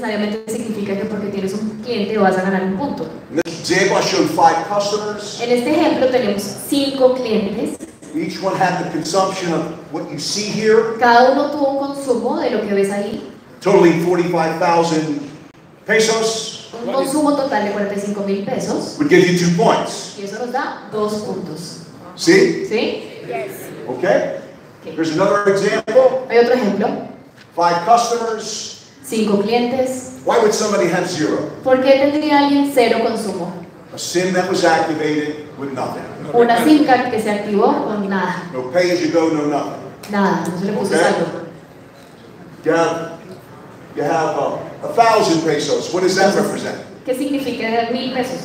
necesariamente significa que porque tienes un cliente vas a ganar un punto. In this example, I showed 5 customers. En este ejemplo tenemos 5 clientes. Each one had the consumption of what you see here. Cada uno tuvo un consumo de lo que ves ahí. Totaling 45,000 pesos. Un consumo total de 45,000 pesos. Would give you 2 points. Y eso nos da 2 puntos. See? ¿Sí? Yes. Okay. Here's another example. Hay otro ejemplo. 5 customers. 5 clientes. Why would somebody have 0? ¿Por qué tendría alguien 0 consumo? A SIM that was activated with nothing. Una SIM card que se activó con nada. No pay as you go, no nothing. Nada, no se le puso Okay. saldo. You have 1,000 pesos. What does that represent? ¿Qué significa 1,000 pesos?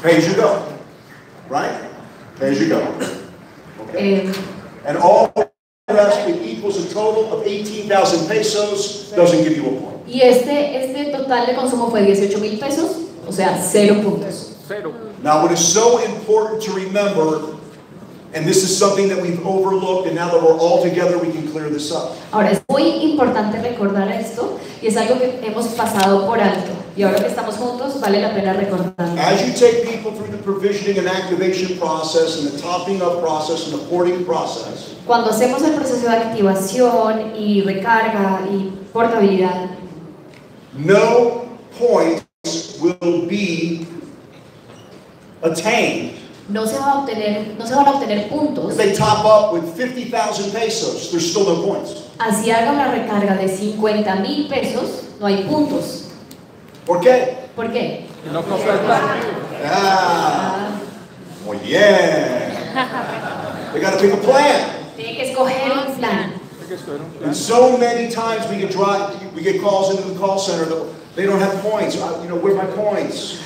Pay as you go, right? Pay as you go. Okay. And all the rest, it equals a total of 18,000 pesos. Doesn't give you a point. Y este total de consumo fue 18,000 pesos, o sea, 0 puntos. Now, what is so important to remember, and this is something that we've overlooked, and now that we're all together, we can clear this up. Ahora, es muy importante recordar esto, y es algo que hemos pasado por alto. Y ahora que estamos juntos, vale la pena recordarlo. As you take people through the provisioning and activation process, and the topping up process, and the porting process, Cuando hacemos el proceso de activación y recarga y portabilidad, no points will be attained. no se van a obtener puntos. If they top up with 50,000 pesos, there's still no points. Así haga una recarga de 50,000 pesos, no hay puntos. ¿Por qué? ¿Por qué? No completar. Muy bien. They got to pick a plan. Tiene que escoger un plan. And so many times we get calls into the call center that they don't have points. Where's my points?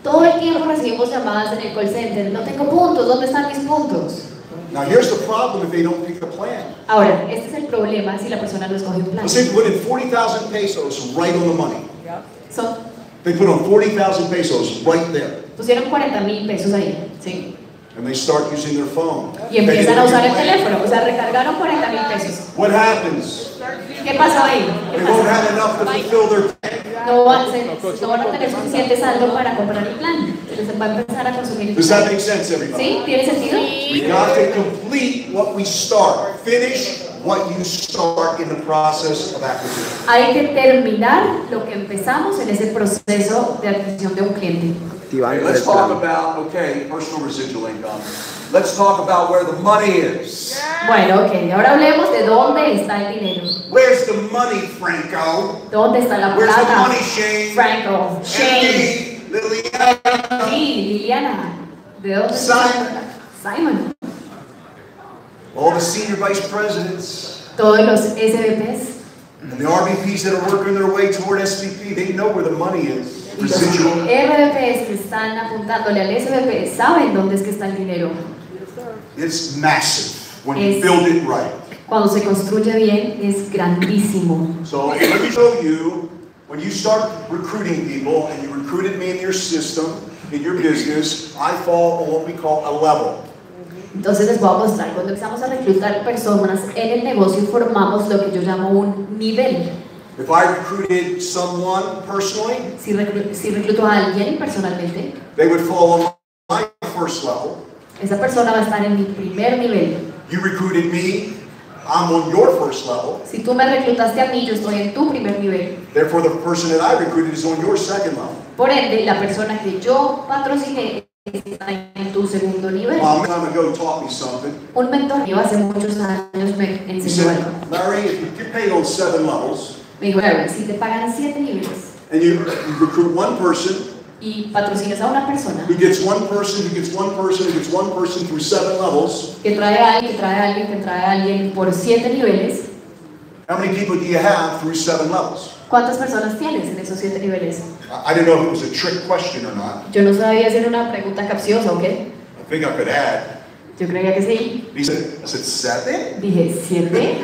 Todo el tiempo recibimos llamadas en el call center. No tengo puntos. ¿Dónde están mis puntos? Now here's the problem if they don't pick a plan. Ahora, este es el problema si la persona no escoge un plan. Let's say they put in 40,000 pesos right on the money. So, They put on 40,000 pesos right there. pusieron 40,000 pesos ahí, ¿sí? And they start using their phone. Y empiezan a usar el teléfono. O sea, recargaron 40,000 pesos. What happens? ¿Qué pasó ahí? ¿Qué They won't pasa? have enough to fulfill their plan. No van a tener suficiente saldo para comprar el plan. Se les va a empezar a consumir el Does that plan. make sense, everybody? ¿Sí? ¿Tiene sentido? We got to complete what we start. Finish what you start in the process of acquisition. Hay que terminar lo que empezamos en ese proceso de adquisición de un cliente. Okay, let's talk about, personal residual income. Let's talk about where the money is. Bueno, ok, ahora hablemos de dónde está el dinero. Where's the money, Franco? ¿Dónde está la Where's the plata? money, Shane? Franco, Shane, Andy, Liliana, sí, Liliana. ¿De dónde está la plata? Simon. all the senior vice presidents, Todos los SVPs and the RVPs that are working their way toward SVP, they know where the money is. y los Residual. RVPs que están apuntándole al SVP saben dónde es que está el dinero. It's massive when you Es- build it right. Cuando se construye bien es grandísimo. So let me show you, when you start recruiting people, and you recruited me in your system, in your business, I fall on what we call a level. Entonces les voy a mostrar, cuando empezamos a reclutar personas en el negocio formamos lo que yo llamo un nivel. If I recruited someone personally, Si recluto a alguien personalmente, they would fall on my first level. esa persona va a estar en mi primer nivel. You recruited me, I'm on your first level. Si tú me reclutaste a mí, yo estoy en tu primer nivel. Therefore, the person that I recruited is on your second level. Por ende, la persona que yo patrociné está en tu segundo nivel. A long time ago taught me something. Un mentor mío hace muchos años me He enseñó said, algo. Larry, if you get paid on 7 levels, Me dijo, Larry, si te pagan 7 niveles and you recruit one person, y patrocinas a una persona who gets one person, who gets one person, who gets one person through 7 levels, que trae a alguien, que trae a alguien, que trae a alguien por 7 niveles, how many people do you have through 7 levels? ¿cuántas personas tienes en esos 7 niveles? I didn't know if it was a trick question or not. Yo no sabía si era una pregunta capciosa o qué. I think I could add. Yo creía que sí. He said, I said 7? Dije, ¿7?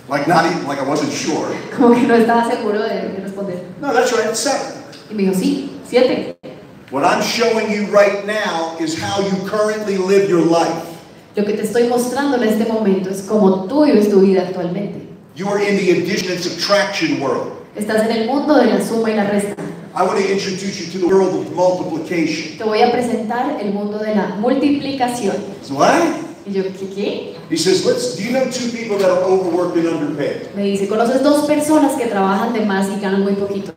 Like not even, like I wasn't sure. Como que no estaba seguro de responder. No, that's right, it's 7. Y me dijo, sí, 7. What I'm showing you right now is how you currently live your life. Lo que te estoy mostrando en este momento es cómo tú vives tu vida actualmente. You are in the addition and subtraction world. Estás en el mundo de la suma y la resta. I want to introduce you to the world of multiplication. Te voy a presentar el mundo de la multiplicación. So what? Y yo, ¿qué? He says, do you know two people that are overworked and underpaid? Me dice, ¿conoces dos personas que trabajan de más y ganan muy poquito?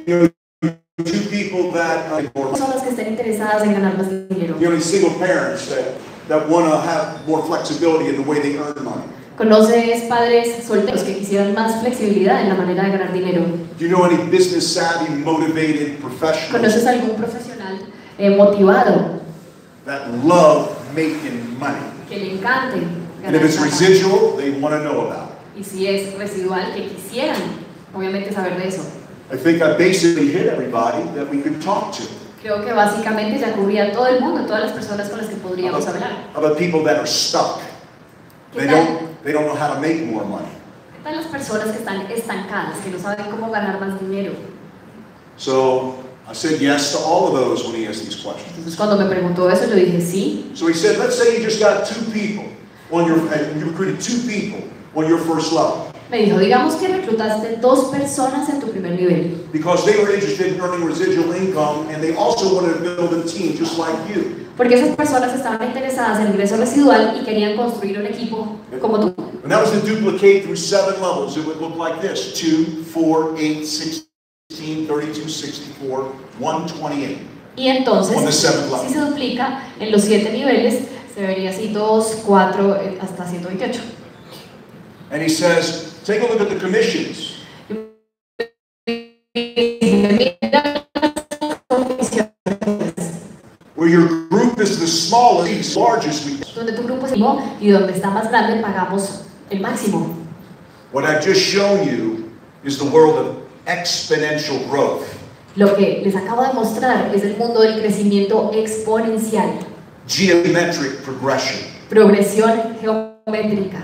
You know, two people that are more, Personas que estén interesadas en ganar más dinero. you know, single parents that want to have more flexibility in the way they earn money. ¿Conoces padres solteros que quisieran más flexibilidad en la manera de ganar dinero? Do you know any business savvy, motivated professionals ¿Conoces algún profesional motivado that love making money? que le encante And ganar if it's plata? residual, they want to know about it. Y si es residual, que quisieran, obviamente, saber de eso. I think I basically hit everybody that we could talk to. Creo que básicamente ya cubría a todo el mundo, todas las personas con las que podríamos hablar. About people that are stuck. They don't know how to make more money. ¿Qué tal las personas que están estancadas, que no saben cómo ganar más dinero? So I said yes to all of those when he asked these questions. Entonces cuando me preguntó eso, yo dije sí. So he said, let's say you just got two people on your, you recruited two people on your first level. Me dijo, digamos que reclutaste dos personas en tu primer nivel. Because they were interested in earning residual income and they also wanted to build a team just like you. Porque esas personas estaban interesadas en ingreso residual y querían construir un equipo como tú. And that was to duplicate through 7 levels. It would look like this: 2, 4, 8, 16, 32, 64, 128. Y entonces, On the 7th level. si se duplica en los 7 niveles, se vería así 2, 4, hasta 128. And he says, take a look at the commissions. Where your group is the smallest, largest we get. Donde tu grupo es mínimo y donde está más grande pagamos el máximo. What I've just shown you is the world of exponential growth. Lo que les acabo de mostrar es el mundo del crecimiento exponencial. Geometric progression. Progresión geométrica.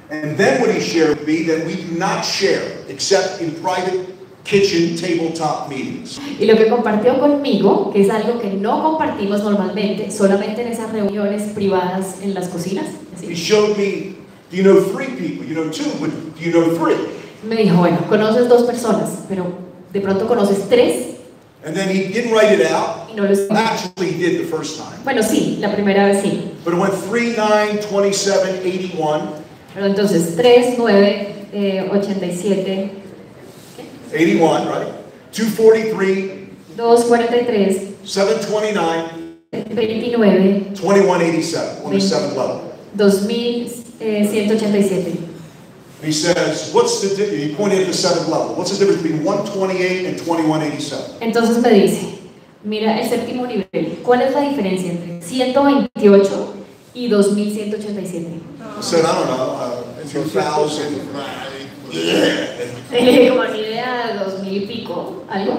And then what he shared with me that we do not share except in private kitchen tabletop meetings. Y lo que compartió conmigo, que es algo que no compartimos normalmente, solamente en esas reuniones privadas en las cocinas. He showed me, do you know 3 people? You know 2, but do you know 3? Me dijo, bueno, conoces 2 personas, pero de pronto conoces 3. And then he didn't write it out. Y no lo Actually, he did the first time. Bueno, sí, la primera vez sí. But it went 3, 9, 27, 81. Pero entonces 3, 9, 87. 81, right? 243, 243, 729, 29, 2187 on the 7th level. 2187. He says, what's the difference? He pointed at the 7th level. What's the difference between 128 and 2187? Entonces me dice, mira el séptimo nivel, ¿cuál es la diferencia entre 128 y 2187? I said, I don't know, 2000. Como ni idea, 2000 y pico, algo.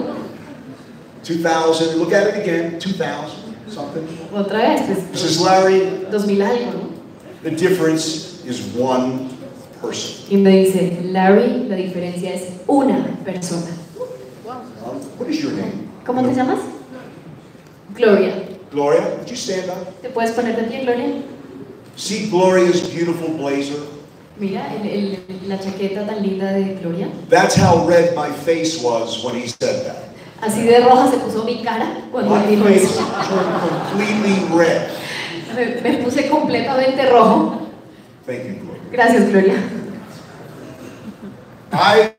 2000, look at it again, 2000, something. Otra vez, He pues, says, Larry, 2000 algo, ¿no? the difference is one person. Y me dice, Larry, la diferencia es una persona. What is your name? ¿Cómo te llamas? Gloria. Gloria, would you stand up? ¿Te puedes poner de pie, Gloria? See Gloria's beautiful blazer? Mira la chaqueta tan linda de Gloria. That's how red my face was when he said that. Así de roja se puso mi cara cuando My dijo face eso. turned completely red. Me puse completamente rojo. Thank you, Gloria. Gracias, Gloria. I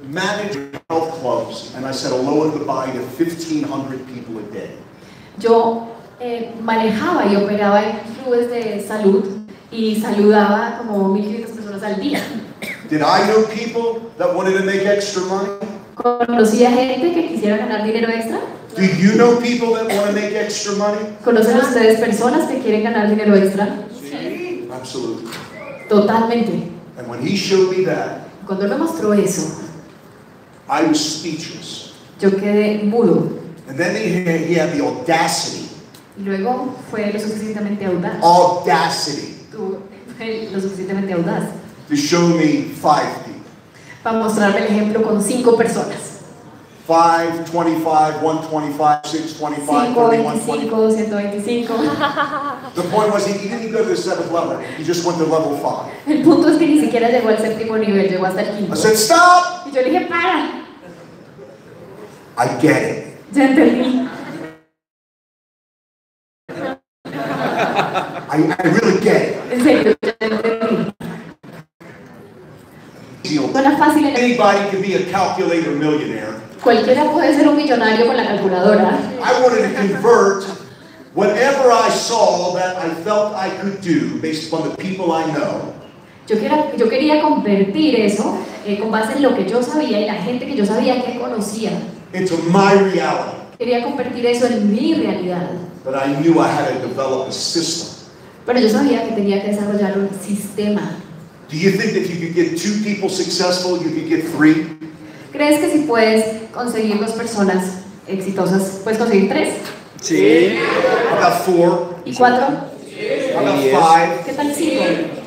manage health clubs, and I said hello and goodbye to 1,500 people a day. Yo manejaba y operaba en clubes de salud y saludaba como 1.500 personas al día. Did I know people that wanted to make extra money? ¿Conocía gente que quisiera ganar dinero extra? Do you know people that want to make extra money? ¿Conocen ustedes personas que quieren ganar dinero extra? Sí. Absolutely. Totalmente. And when he showed me that, Cuando él me mostró eso, I was speechless. yo quedé mudo. And then he had the audacity. Y luego fue lo suficientemente audaz. Audacity. Fue lo suficientemente audaz To show me 5 people. para mostrarme el ejemplo con 5 personas. 5, 25, 125, 6, 25, 31, 20. 125. The point was he didn't go to the 7th level. He just went to level 5. El punto es que ni siquiera llegó al séptimo nivel, llegó hasta el quinto. I said, stop! Y yo le dije, para. I get it. Ya entendí. I really get it. En serio, ya entendí. Suena fácil en Anybody can be a calculator millionaire. Cualquiera puede ser un millonario con la calculadora. I wanted to convert whatever I saw that I felt I could do based upon the people I know. Yo quería convertir eso con base en lo que yo sabía y la gente que yo sabía que conocía. Into my reality. Quería convertir eso en mi realidad. But I knew I had to develop a system. Pero yo sabía que tenía que desarrollar un sistema. Do you think that if you could get 2 people successful, you could get 3? ¿Crees que si puedes conseguir 2 personas exitosas, puedes conseguir 3? Sí. How about 4? ¿Y 4? How about 5? ¿Qué tal 5?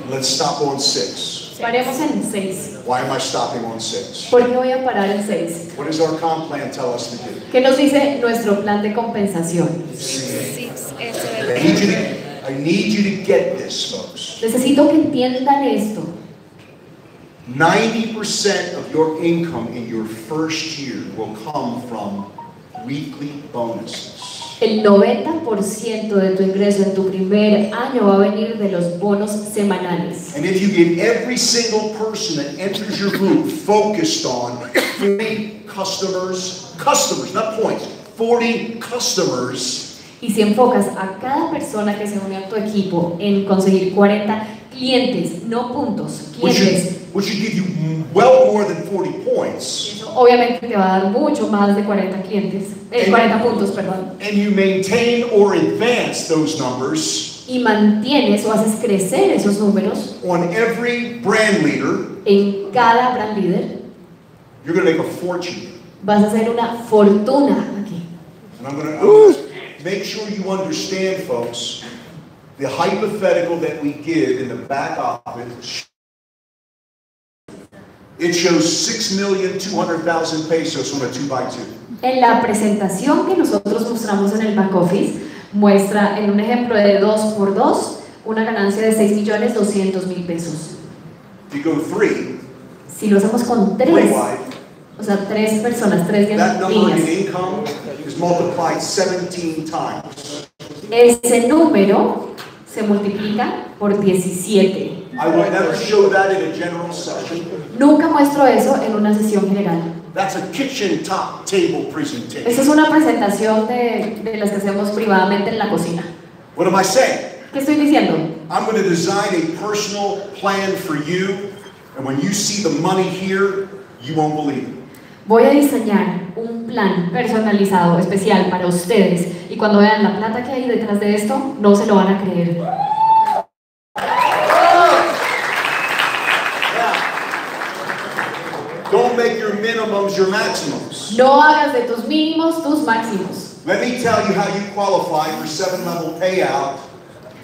Let's stop on 6. Paremos en 6. Why am I stopping on 6? ¿Por qué voy a parar en 6? What does our comp plan tell us to do? ¿Qué nos dice nuestro plan de compensación? I need you to get this, folks. Necesito que entiendan esto. 90% of your income in your first year will come from weekly bonuses. El 90% de tu ingreso en tu primer año va a venir de los bonos semanales. And if you get every single person that enters your group focused on 40 customers, not points, 40 customers. Y si enfocas a cada persona que se une a tu equipo en conseguir 40 clientes, no puntos, clientes. Which should give you well more than 40 points. Eso obviamente te va a dar mucho más de 40 clientes, 40 puntos, perdón. And you maintain or advance those numbers. Y mantienes o haces crecer esos números. On every brand leader. En cada brand leader. You're going to make a fortune. Vas a hacer una fortuna aquí. And I'm going to make sure you understand, folks, the hypothetical that we give in the back office. It shows 6,200,000 pesos on a 2x2. En la presentación que nosotros mostramos en el back office, muestra en un ejemplo de 2x2 una ganancia de 6,200,000 pesos. If you go 3, si lo hacemos con 3, o sea, 3 personas, 3 líneas. That number in income is multiplied 17 times. Ese número se multiplica por 17. I will never show that in a general session. Nunca muestro eso en una sesión general. That's a kitchen top table presentation. Esa es una presentación de las que hacemos privadamente en la cocina. What am I saying? ¿Qué estoy diciendo? I'm going to design a personal plan for you, and when you see the money here, you won't believe it. Voy a diseñar un plan personalizado, especial para ustedes, y cuando vean la plata que hay detrás de esto, no se lo van a creer. Don't make your minimums your maximums. No hagas de tus mínimos tus máximos. Let me tell you how you qualify for 7-level payout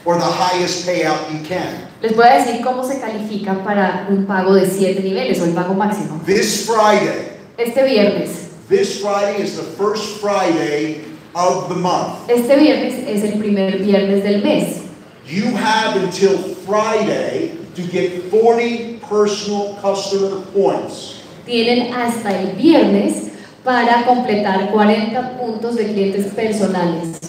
or the highest payout you can. Les voy a decir cómo se califica para un pago de 7 niveles o el pago máximo. This Friday. Este viernes. This Friday is the first Friday of the month. Este viernes es el primer viernes del mes. You have until Friday to get 40 personal customer points. Tienen hasta el viernes para completar 40 puntos de clientes personales.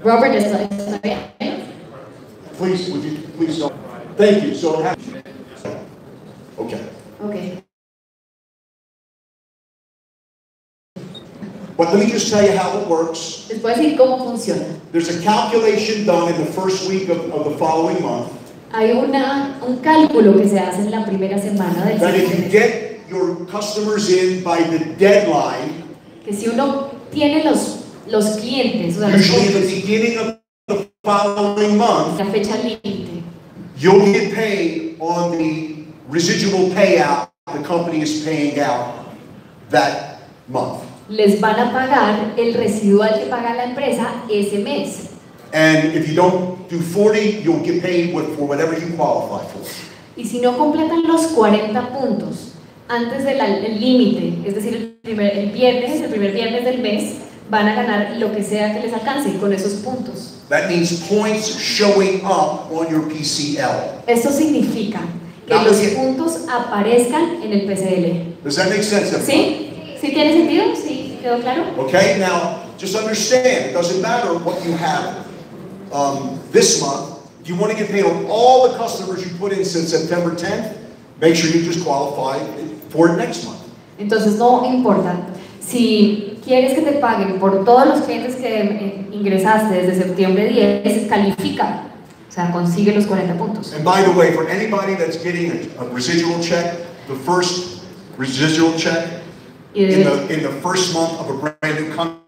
Robert, ¿está bien? Please, would you please don't. Thank you. So, okay. Okay. But let me just tell you how it works. Les voy a decir cómo funciona. There's a calculation done in the first week of the following month. Hay un cálculo que se hace en la primera semana del that if you get your customers in by the deadline, que si uno tiene los clientes, o sea, usually at the beginning of the following month, la fecha límite, you'll get paid on the residual payout the company is paying out that month. Les van a pagar el residual que paga la empresa ese mes. And if you don't do 40, you'll get paid for whatever you qualify for. Y si no completan los 40 puntos antes del límite, es decir, el primer viernes del mes, van a ganar lo que sea que les alcance con esos puntos. That means points showing up on your PCL. Esto significa que los puntos aparezcan en el PCL. Does that make sense? ¿Sí? ¿Sí tiene sentido? ¿Sí? ¿Quedó claro? Okay, now just understand, it doesn't matter what you have this month. If you want to get paid on all the customers you put in since September 10th, make sure you just qualify for it next month. Entonces no importa. Si quieres que te paguen por todos los clientes que ingresaste desde septiembre 10, califica. O sea, consigue los 40 puntos. And by the way, for anybody that's getting a residual check, the first residual check in the first month of a brand new country.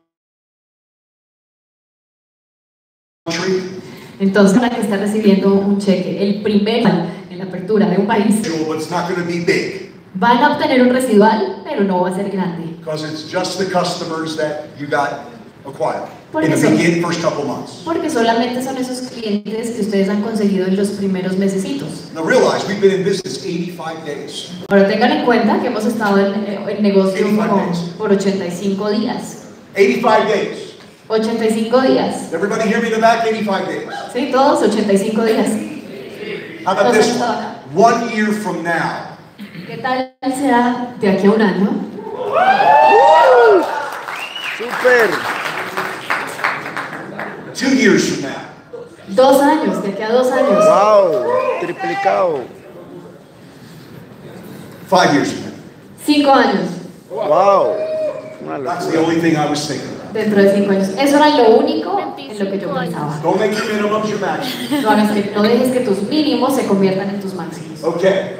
Entonces, para que está recibiendo un cheque, el primero en la apertura de un país, But it's not going to be big. Van a obtener un residual, pero no va a ser grande. Because it's just the customers that you got acquired Porque in the beginning, first couple months. Porque solamente son esos clientes que ustedes han conseguido en los primeros mesecitos. Now realize we've been in business 85 days. Ahora tengan en cuenta que hemos estado en negocio por 85 días. 85 days. 85 días. Everybody hear me in the back? 85 days. Sí, todos 85 días. How about this one? 1 year from now. ¿Qué tal será de aquí a un año? ¡Súper! 2 years from now. 2 años, de aquí a 2 años. ¡Wow! Triplicado. 5 years from now. 5 años. ¡Wow! That's the only thing I was thinking about. Dentro de 5 años. Eso era lo único en lo que yo pensaba. Don't make your minimums your maximums. No dejes que tus mínimos se conviertan en tus máximos. Okay.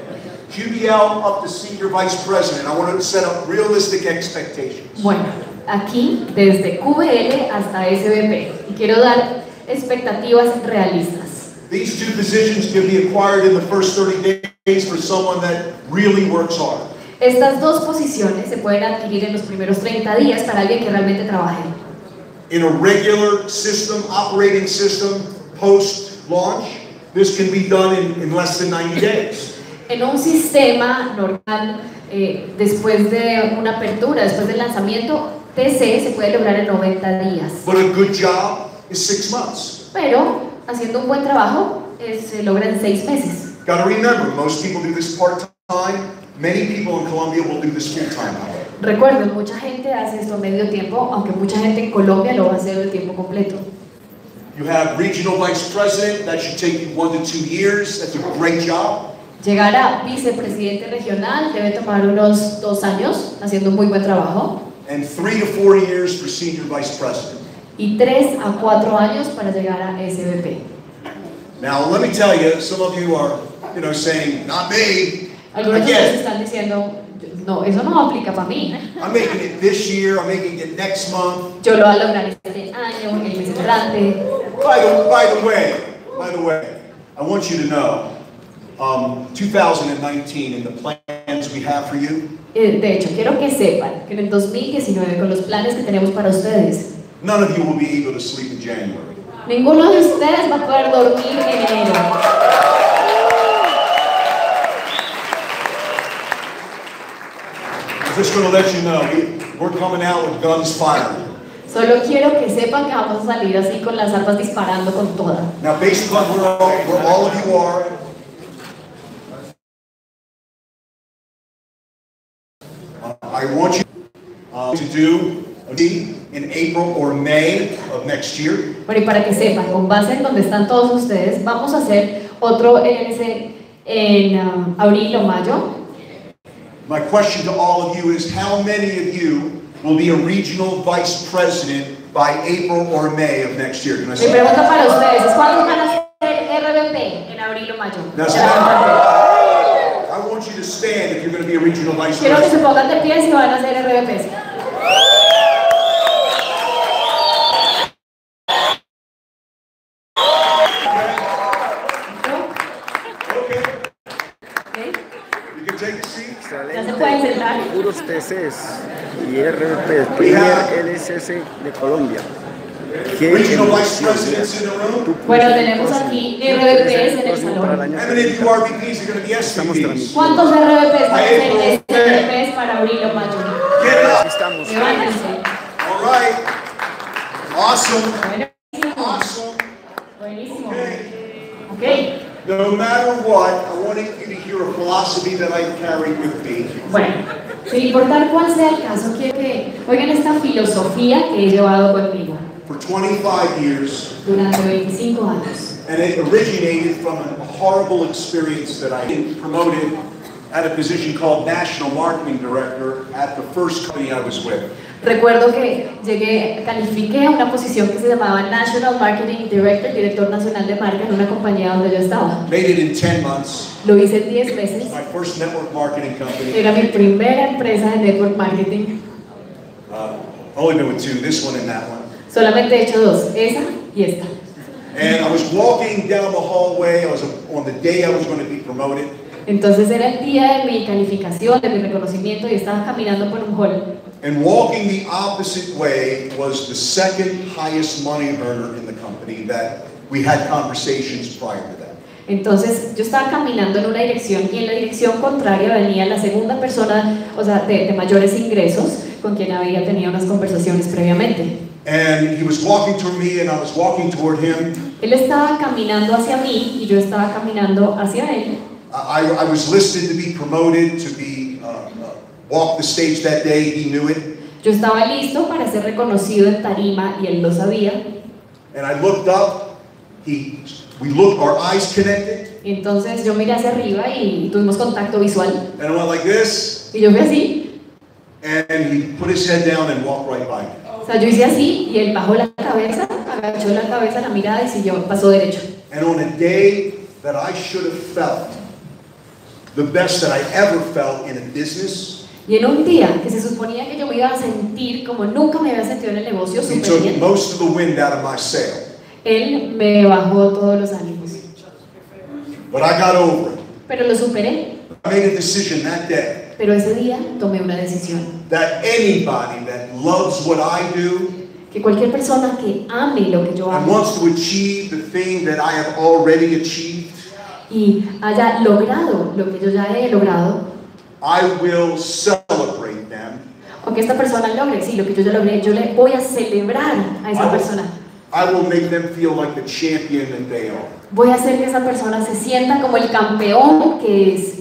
QBL up to senior vice president. I want to set up realistic expectations. Bueno, aquí desde QBL hasta SVP y quiero dar expectativas realistas. These two positions can be acquired in the first 30 days for someone that really works hard. Estas dos posiciones se pueden adquirir en los primeros 30 días para alguien que realmente trabaje. In a regular system, operating system, post-launch, this can be done in less than 90 days. En un sistema normal, después de una apertura, después del lanzamiento, TC se puede lograr en 90 días. But a good job is 6 months. Pero haciendo un buen trabajo se logra en 6 meses. Got to remember, most people do this part-time. Many people in Colombia will do this full-time. Recuerden, mucha gente hace esto a medio tiempo, aunque mucha gente en Colombia lo va a hacer de tiempo completo. You have regional vice president, that should take you 1 to 2 years. That's a great job. Llegar a vicepresidente regional debe tomar unos 2 años, haciendo un muy buen trabajo. And 3 to 4 years for senior vice president. Y 3 a 4 años para llegar a SVP. Now, let me tell you, some of you are, saying, not me. Algunos de ustedes están diciendo, no, eso no aplica para mí. I'm making it this year, I'm making it next month. Yo lo voy a lograr este año, el mes entrante. By the way, I want you to know, 2019 and the plans we have for you. De hecho, quiero que sepan que en el 2019, con los planes que tenemos para ustedes, none of you will be able to sleep in January. Ninguno de ustedes va a poder dormir en enero. I'm just going to let you know, we're coming out with guns firing. Solo quiero que sepan que vamos a salir así con las armas disparando con toda. Now, based on where all of you are, I want you to do in April or May of next year. Bueno, y para que sepan, con base en donde están todos ustedes, vamos a hacer otro LNC en abril o mayo. My question to all of you is, how many of you will be a regional vice president by April or May of next year? Can I Mi say pregunta para ustedes es, ¿cuántos van a ser RVP en abril o mayo? Now, I want you to stand if you're going to be a regional vice Quiero que se president. pongan de pie si van a ser RVPs. Ya se pueden sentar. Puros TCs y RVP, primer LSC de Colombia. Qué Regional Vice emoción, Presidents in the room. Bueno, tenemos aquí RVPs en el salón. How many of you RVPs are going to be SVPs? ¿Cuántos RVPs van a ser RVPs para abrir o mayo? Get up. Estamos. Levántense. All right. Awesome. Buenísimo. Awesome. Buenísimo. Okay. Ok. No matter what, I want you to hear a philosophy that I carry with me. Bueno, sin importar cuál sea el caso, quiero que oigan esta filosofía que he llevado conmigo For 25 years, durante 25 años. and it originated from a horrible experience that I promoted at a position called National Marketing Director at the first company I was with. Recuerdo que califiqué a una posición que se llamaba National Marketing Director, director nacional de marca en una compañía donde yo estaba. Made it in 10 months. Lo hice en 10 meses. My first network marketing company. Era mi primera empresa de network marketing. Only been with two, this one and that one. Solamente he hecho dos, esa y esta. And I was walking down the hallway. I was on the day I was going to be promoted. Entonces era el día de mi calificación, de mi reconocimiento y estaba caminando por un hall. And walking the opposite way was the second highest money earner in the company that we had conversations prior to that. Entonces yo estaba caminando en una dirección y en la dirección contraria venía la segunda persona, o sea, de mayores ingresos, con quien había tenido unas conversaciones previamente. And he was walking toward me and I was walking toward him. Él estaba caminando hacia mí y yo estaba caminando hacia él. I was listed to be promoted, to be walk the stage that day. He knew it. Yo estaba listo para ser reconocido en tarima y él lo sabía. And I looked up. We looked, our eyes connected. Y entonces yo miré hacia arriba y tuvimos contacto visual. And I went like this. Y yo fui así. And he put his head down and walked right by me. O sea, yo hice así y él bajó la cabeza, agachó la cabeza, la mirada y siguió, pasó derecho. And on a day that I should have felt the best that I ever felt in a business, y en un día que se suponía que yo me iba a sentir como nunca me había sentido en el negocio, he súper took bien, most of the wind out of my sail. él me bajó todos los ánimos. But I got over it. Pero lo superé. I made a decision that day Pero ese día tomé una decisión. that anybody that loves what I do Que cualquier persona que ame lo que yo and amo wants to achieve the thing that I have already achieved, y haya logrado lo que yo ya he logrado, I will celebrate them. o que esta persona logre, sí, lo que yo ya logré, yo le voy a celebrar a esa persona. I will make them feel like the champion that they are. Voy a hacer que esa persona se sienta como el campeón que es.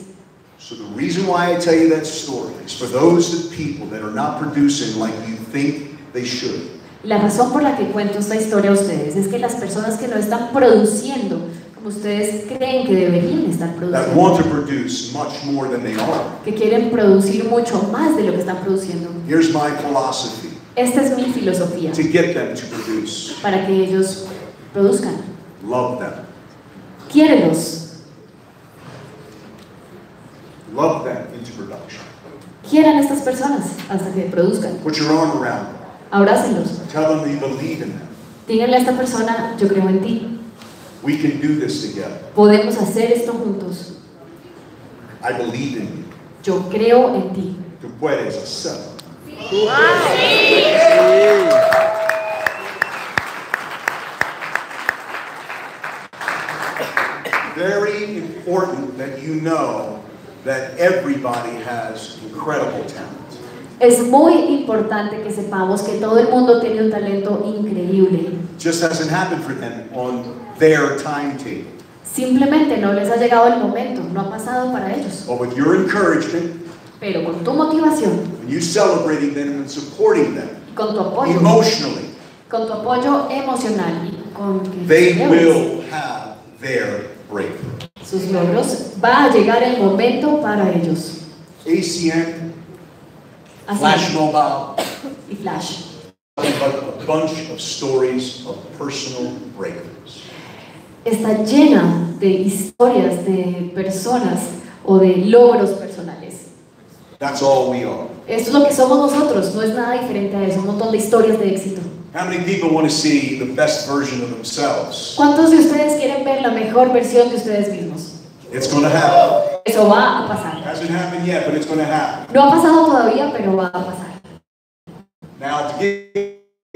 So the reason why I tell you that story is for those people that are not producing like you think they should. La razón por la que cuento esta historia a ustedes es que las personas que no están produciendo como ustedes creen que deberían estar That want to produciendo, produce much more than they are. que quieren producir mucho más de lo que están produciendo. Here's my philosophy Esta es mi filosofía to get them to produce. para que ellos produzcan. Love them. Quiérelos, Love them into production. quieran a estas personas hasta que produzcan. Put your arm around them. Abrácenlos. Tell them that you believe in them. Díganle a esta persona, yo creo en ti. We can do this together. Podemos hacer esto juntos. I believe in you. Yo creo en ti. Tú puedes hacerlo. Very important that you know that everybody has incredible talent. Es muy importante que sepamos que todo el mundo tiene un talento increíble. Just hasn't happened for them on their timetable. Simplemente no les ha llegado el momento, no ha pasado para ellos. But with your encouragement, Pero con tu motivación, and you celebrating them and supporting them con tu apoyo, emotionally, con tu apoyo emocional y con que they celebres will have their breakthrough. sus logros, va a llegar el momento para ellos. ACN, Así Flash Mobile, y Flash. a bunch of stories of personal breakthroughs. Está llena de historias de personas o de logros personales. That's all we are. Esto es lo que somos nosotros, no es nada diferente a eso, un montón de historias de éxito. How many people want to see the best version of themselves? ¿Cuántos de ustedes quieren ver la mejor versión de ustedes mismos? It's going to happen. Eso va a pasar. Hasn't happened yet, but it's going to happen. No ha pasado todavía, pero va a pasar. Now, to give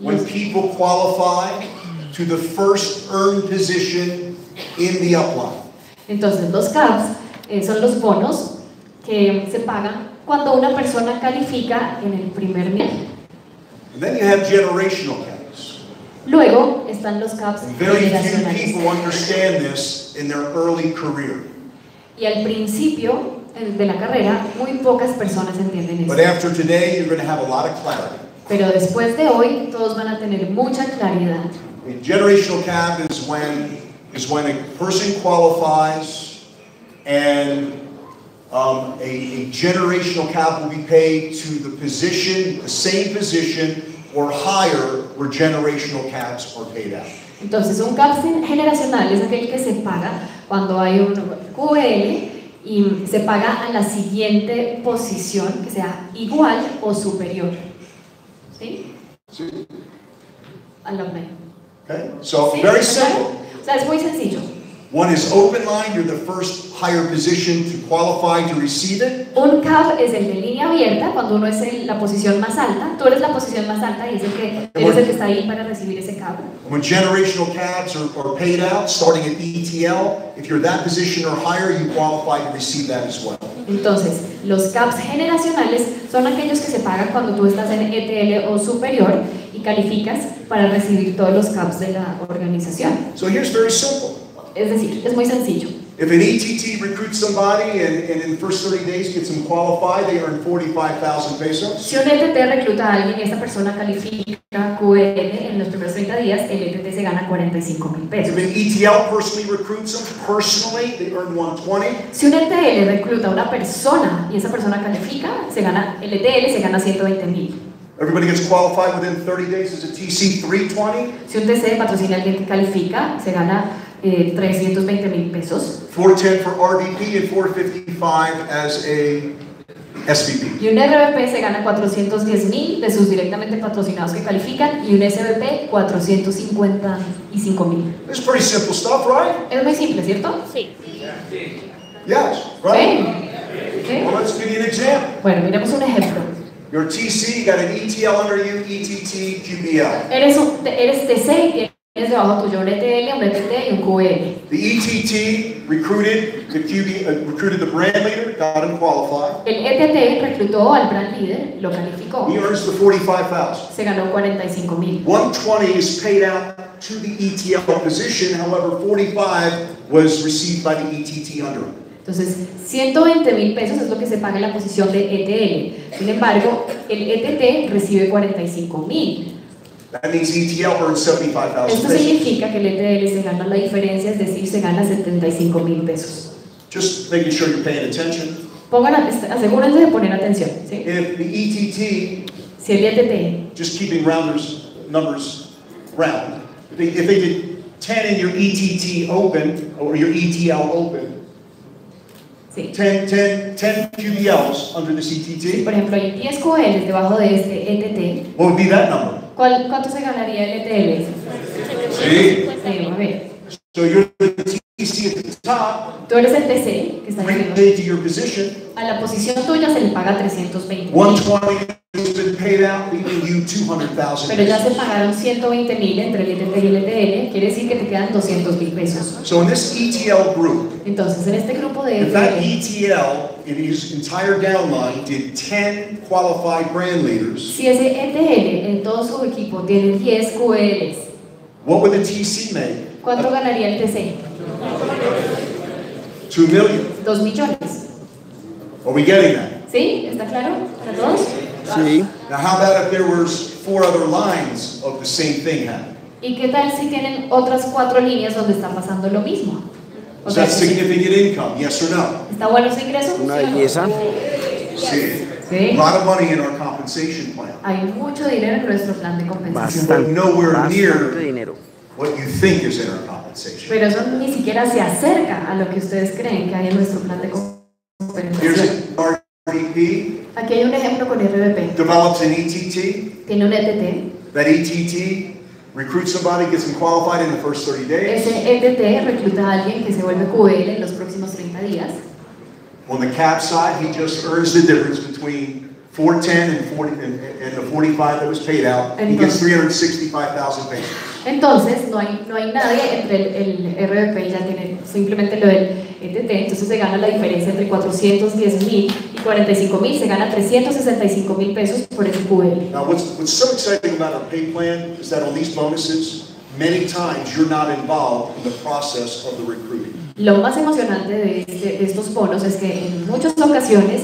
when people qualify to the first earned position in the upline. Entonces los CAPs son los bonos que se pagan cuando una persona califica en el primer nivel. And then you have generational caps. Luego están los CAPs Very few generacionales. people understand this in their early career. Y al principio de la carrera, muy pocas personas entienden But eso. after today, you're going to have a lot of clarity. Pero después de hoy, todos van a tener mucha claridad. A generational cap is when a person qualifies and a generational cap will be paid to the position, the same position or higher where generational caps are paid out. Entonces, un CAP generacional es aquel que se paga cuando hay un QL y se paga a la siguiente posición que sea igual o superior. ¿Sí? Sí. Alumni. Okay? So ¿Sí? very ¿Está claro? simple. O sea, es muy sencillo. One is open line, you're the first higher position to qualify to receive it. Un CAP es el de línea abierta, cuando uno es la posición más alta. Tú eres la posición más alta y es eres el que está ahí para recibir ese CAP. When generational caps are paid out, starting at ETL, if you're that position or higher, you qualify to receive that as well. Entonces, los CAPs generacionales son aquellos que se pagan cuando tú estás en ETL o superior y calificas para recibir todos los CAPs de la organización. So here's very simple. Es decir, es muy sencillo. If an ETT recruits somebody and in the first 30 days gets them qualified, they earn 45,000 pesos. Si un ETT recluta a alguien y esa persona califica QL en los primeros 30 días, el ETT se gana 45,000 pesos. If an ETL personally recruits them, personally, they earn 120. Si un ETL recluta a una persona y esa persona califica, el ETL se gana 120,000. Everybody gets qualified within 30 days as a TC 320. Si un TC patrocina a alguien que califica, se gana 320,000 pesos. 410 for RVP and 455 as a SVP. Y un RVP se gana 410,000 de sus directamente patrocinados que califican y un SVP 455,000. It's pretty simple stuff, right? Es muy simple, ¿cierto? Sí. Yes, right? ¿Sí? Well, let's give you an example. Bueno, miremos un ejemplo. Your TC, you got an ETL under you, ETT, QBL. Eres TC y tienes debajo tuyo un ETL, un ETT y un QL. The ETT recruited recruited the brand leader, got him qualified. El ETT reclutó al brand leader, lo calificó, He earns the 45,000. se ganó 45,000. 120 is paid out to the ETL position, however, 45 was received by the ETT under him. Entonces, 120,000 pesos es lo que se paga en la posición de ETL. Sin embargo, el ETT recibe 45,000. That means ETL earns 75,000 Esto pesos. significa que el ETL se gana la diferencia, es decir, se gana 75,000 pesos. Just making sure you're paying attention. Asegúrense de poner atención, ¿sí? If the ETT, Si el ETT, just keeping numbers round, if they did 10 in your ETT open, or your ETL open, sí. 10 QBLs under this ETT, Por ejemplo, hay 10 QLs debajo de este ETT. what would be that number? ¿Cuánto se ganaría el ETL? Sí. Sí, a ver. So you're the TC at the top, Tú eres el TC que está diciendo. paid to your position, A la posición tuya se le paga 320,000. 120 has been paid out, leaving you 200,000 Pero ya se pesos. pagaron 120,000 entre el ETT y el ETL, quiere decir que te quedan 200,000 pesos. So in this ETL group, Entonces, en este grupo de if that ETL, ETL in his entire downline did 10 qualified brand leaders, si ese ETL en todo su equipo tiene 10 QLs, what would the TC make? ¿cuánto ganaría el TC? 2 million. 2 millones. Are we getting that? ¿Sí? ¿Está claro para todos? Sí. Now how about if there was 4 other lines of the same thing happening? ¿Y qué tal si tienen otras 4 líneas donde está pasando lo mismo? O Is sea, that significant income? Yes or no? ¿está bueno ese ingreso? Una ¿Sí o no? belleza. See, Sí. a lot of money in our compensation plan, Hay mucho dinero en nuestro plan de compensación. Bastante. nowhere Bastante near dinero. what you think is in our compensation. Pero eso ni siquiera se acerca a lo que ustedes creen que hay en nuestro plan de Here's compensación. an RVP, Aquí hay un ejemplo con RVP. develops an ETT, Tiene un ETT. that ETT recruits somebody, gets them qualified in the first 30 days. Ese ETT recluta a alguien que se vuelve QL en los próximos 30 días. On the cap side, he just earns the difference between 410 and the 45 that was paid out, he gets 365,000 pesos. Entonces, no hay nadie entre el RVP, ya tiene simplemente lo del ETT, entonces se gana la diferencia entre 410,000 y 45,000, se gana 365,000 pesos por ese QL. Now, what's so exciting about our pay plan is that on these bonuses, many times you're not involved in the process of the recruiting. Lo más emocionante de estos bonos es que en muchas ocasiones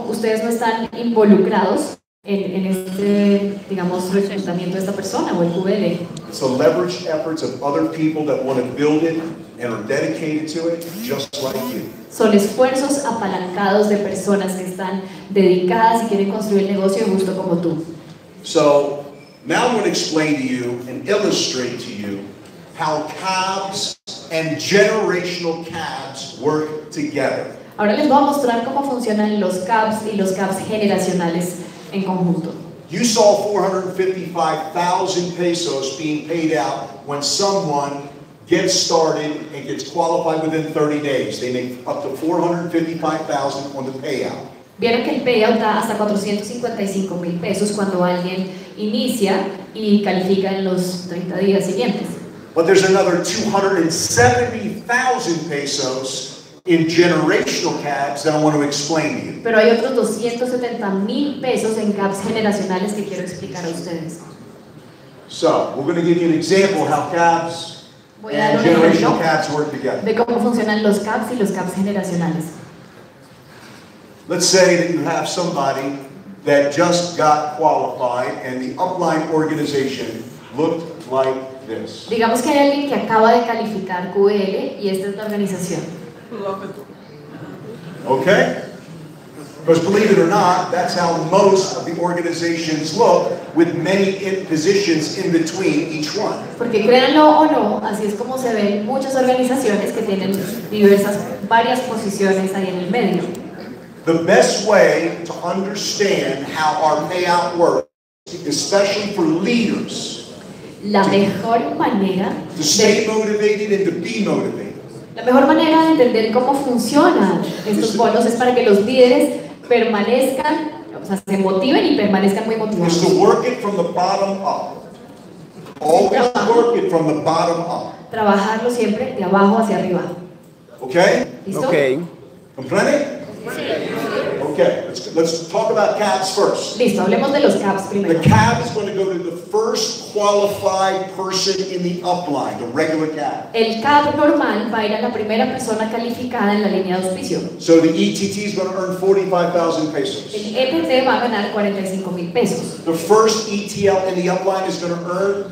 ustedes no están involucrados en este, digamos, reclutamiento de esta persona o el QL. So leverage efforts of other people that want to build it and are dedicated to it, just like you. Son esfuerzos apalancados de personas que están dedicadas y quieren construir el negocio justo como tú. So now I'm going to explain to you and illustrate to you how cabs and generational cabs work together. Ahora les voy a mostrar cómo funcionan los cabs y los cabs generacionales en conjunto. You saw 455,000 pesos being paid out when someone gets started and gets qualified within 30 days. They make up to 455,000 on the payout. Vieron que el payout da hasta 455,000 pesos cuando alguien inicia y califica en los 30 días siguientes. But there's another 270,000 pesos in generational cabs that I want to explain to you. Pero hay otros 270,000 pesos en cabs generacionales que quiero explicar a ustedes. So, we're going to give you an example how cabs Voy a dar and un generational ejemplo cabs work together. de cómo funcionan los cabs y los cabs generacionales. Let's say that you have somebody that just got qualified and the upline organization looked like this. Digamos que hay alguien que acaba de calificar QL y esta es la organización. Okay? Because believe it or not, that's how most of the organizations look, with many positions in between each one. Porque créanlo o no, así es como se ven muchas organizaciones que tienen varias posiciones ahí en el medio. The best way to understand how our payout works, especially for leaders, La mejor manera to stay motivated and to be motivated, La mejor manera de entender cómo funcionan estos bonos es para que los líderes permanezcan, o sea, se motiven y permanezcan muy is motivados. to work it from the bottom up. Always work it from the bottom up. Trabajarlo siempre de abajo hacia arriba. Okay? ¿Listo? Okay. Comprende? Okay, let's talk about cabs first. Listo, hablemos de los cabs primero. The cab is going to go to the first qualified person in the upline, the regular cab. El cab normal va a ir a la primera persona calificada en la línea de auspicio. So the ETT is going to earn 45,000 pesos. El ETT va a ganar 45,000 pesos. The first ETL in the upline is going to earn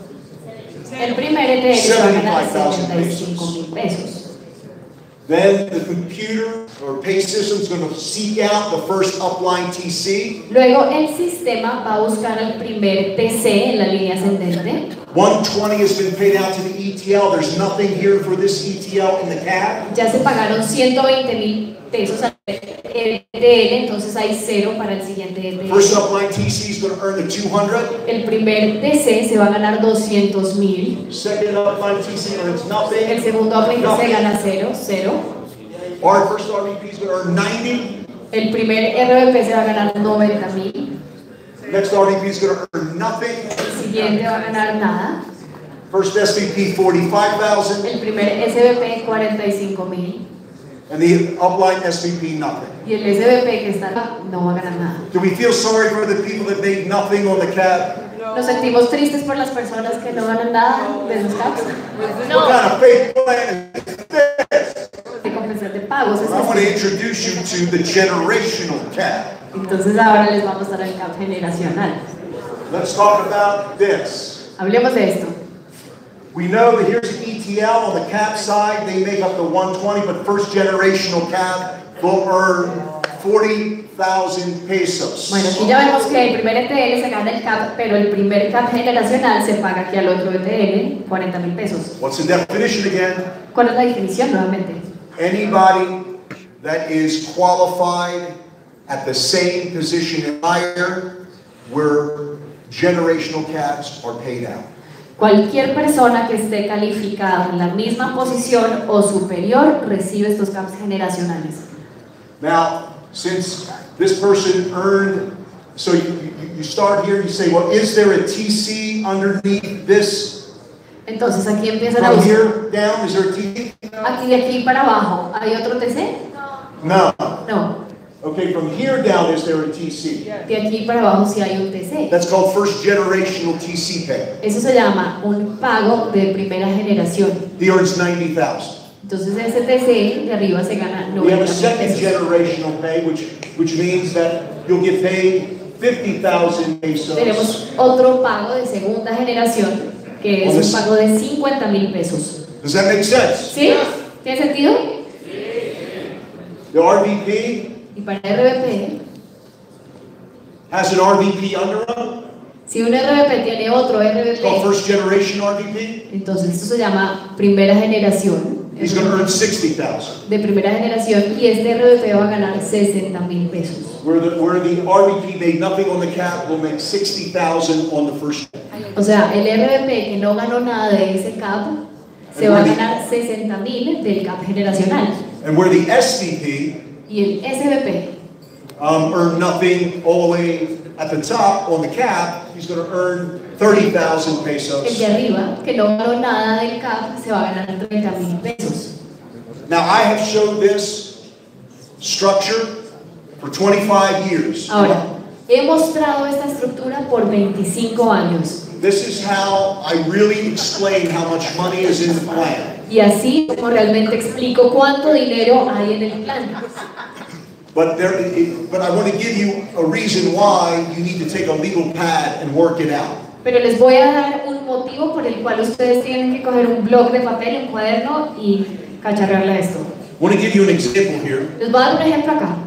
El primer ETL va a ganar 75,000 pesos. Then the computer or pay system is going to seek out the first upline TC. Luego el sistema va a buscar al primer TC en la línea ascendente. 120 has been paid out to the ETL. There's nothing here for this ETL in the cab. Ya se pagaron 120,000 pesos al ETL, entonces hay cero para el siguiente ETL. First upline TC is going to earn the 200. El primer TC se va a ganar 200,000. Second upline TC earns nothing. El segundo upline TC gana cero. Our first RVP is going to earn 90. El primer RVP se va a ganar 90,000. Next RVP is going to earn nothing. El siguiente va a ganar nada. First SVP 45,000. El primer SVP 45,000. And the upline SVP nothing. Y el SVP que está acá no va a ganar nada. Do we feel sorry for the people that made nothing on the cab? Nos sentimos tristes por las personas que no ganan nada de los cabs. What kind of fake plan is this? De compensación de pagos. I want to introduce you to the generational cab. Entonces ahora les vamos a dar el cab generacional. Let's talk about this. Hablemos de esto. We know that here's the ETL on the cab side. They make up the 120, but first generational cab will earn 40,000 pesos. Bueno, aquí ya vemos que el primer ETL se gana el CAP, pero el primer CAP generacional se paga aquí al otro ETL 40,000 pesos. What's the definition again? ¿Cuál es la definición nuevamente? Anybody that is qualified at the same position and higher, where generational cabs are paid out. Cualquier persona que esté calificada en la misma posición o superior recibe estos CAPs generacionales. Now, since this person earned, so you start here, you say, well, is there a TC underneath this? Entonces aquí empiezan a From buscar. here down, is there a TC? Aquí de aquí para abajo, ¿hay otro TC? No. No. Okay, from here down, is there a TC? De aquí para abajo sí hay un TC. That's called first generational TC pay. Eso se llama un pago de primera generación. He earns 90,000. Entonces ese TC de arriba se gana We have a 90,000 second pesos. generational pay, which means that you'll get paid 50,000 pesos. Tenemos otro pago de segunda generación, que es un pago de 50,000 pesos. Does that make sense? ¿Sí? ¿Tiene sentido? The RVP Y para RVP, has an RVP under him. si un RVP tiene otro It's called RVP, first generation RVP. entonces esto se llama primera generación. He's going to earn 60,000. De primera generación, y este RVP va a ganar 60,000 pesos. Where the RVP made nothing on the cap will make 60,000 on the first. O sea, el RVP que no ganó nada de ese CAP se va a ganar 60,000 del CAP generacional. And where the SVP Y el SVP, earned nothing all the way at the top on the cap, he's going to earn 30,000 el pesos. de arriba, que no ganó nada del CAP, se va a ganar 30,000 pesos. Now I have showed this structure for 25 years. Ahora, he mostrado esta estructura por 25 años. This is how I really explain how much money is in the plan. Y así como realmente explico cuánto dinero hay en el plan. But I want to give you a reason why you need to take a legal pad and work it out. Pero les voy a dar un motivo por el cual ustedes tienen que coger un bloc de papel, un cuaderno y cacharrearle esto. I want to give you an example here. Les voy a dar un ejemplo acá.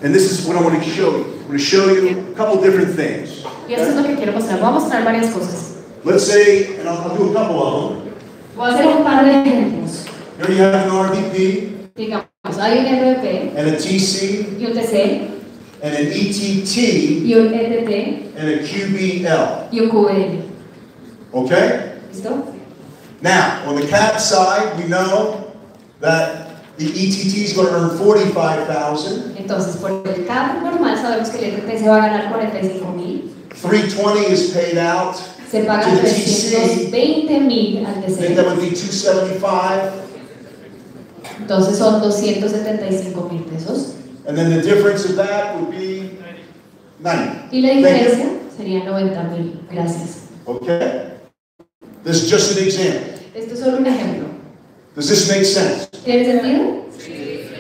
And this is what I want to show you. I'm going to show you a couple different things. Y esto es lo que quiero mostrar. Voy a mostrar varias cosas. Let's say, and I'll do a couple of them. Voy a hacer un par de ejemplos. Here you have an RVP, Digamos, hay un RVP and a TC, y un TC and an ETT, y un ETT and a QBL. y un QL. Okay? ¿Listo? Now, on the cap side, we know that the ETT is going to earn 45,000. Entonces, por el CAP normal sabemos que el ETT se va a ganar 45,000. 320 is paid out. Se pagan 320,000 al I think TC. that would be 275. Entonces son 275,000 pesos. And then the difference of that would be 90. Y la diferencia sería 90,000. Gracias. Okay? This is just an example. Esto es solo un ejemplo. Does this make sense? ¿Tiene sentido?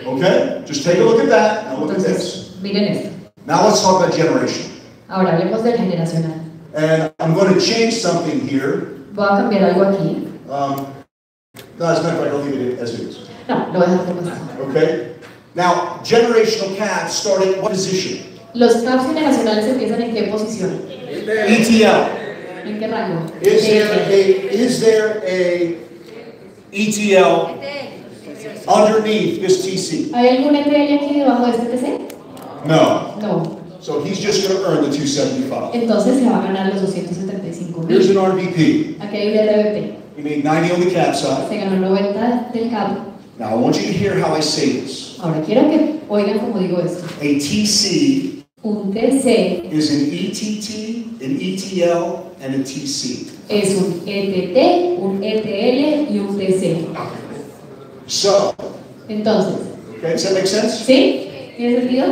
Okay? Just take a look at that. Now look at this. Entonces, miren esto. Now let's talk about generation. Ahora hablemos del generacional. And I'm going to change something here. Voy a cambiar algo aquí. No, as a matter of fact, I'll leave it as it is. No, lo voy a dejar como está. Okay? Now, generational caps start at what position? Los CAPs generacionales empiezan en qué posición? ETL. ¿En qué rango? Is there a ETL underneath this TC? ¿Hay algún ETL aquí debajo de este TC? No. No. So he's just going to earn the 275. Entonces se va a ganar los 275,000. Here's an RVP. Aquí hay un RVP. He made 90 on the cap side. Se ganó 90 del CAP. Now I want you to hear how I say this. Ahora quiero que oigan cómo digo esto. A TC Un TC is an ETT, an ETL, and a TC. es un ETT, un ETL y un TC. So, Entonces, okay, does that make sense? ¿sí? ¿Tiene sentido?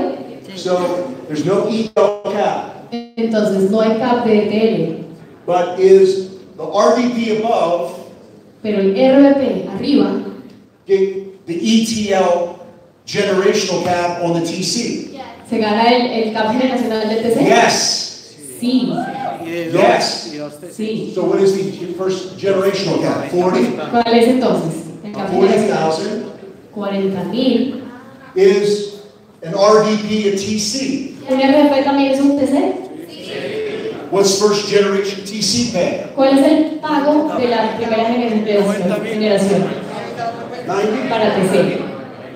So, there's no ETL cap, Entonces no hay CAP de ETL, but is the RVP above pero el RVP arriba get the ETL generational cap on the TC? se gana el CAP generacional del TC. Yes. Sí, Yes. sí. So what is the first generational cap? 40? ¿Cuál es entonces? El CAP generacional. 40,000 40,000. is an RVP a TC. ¿Un RVP también es un TC? What's first generation TC pay? ¿Cuál es el pago de la primera generación 90? para TC?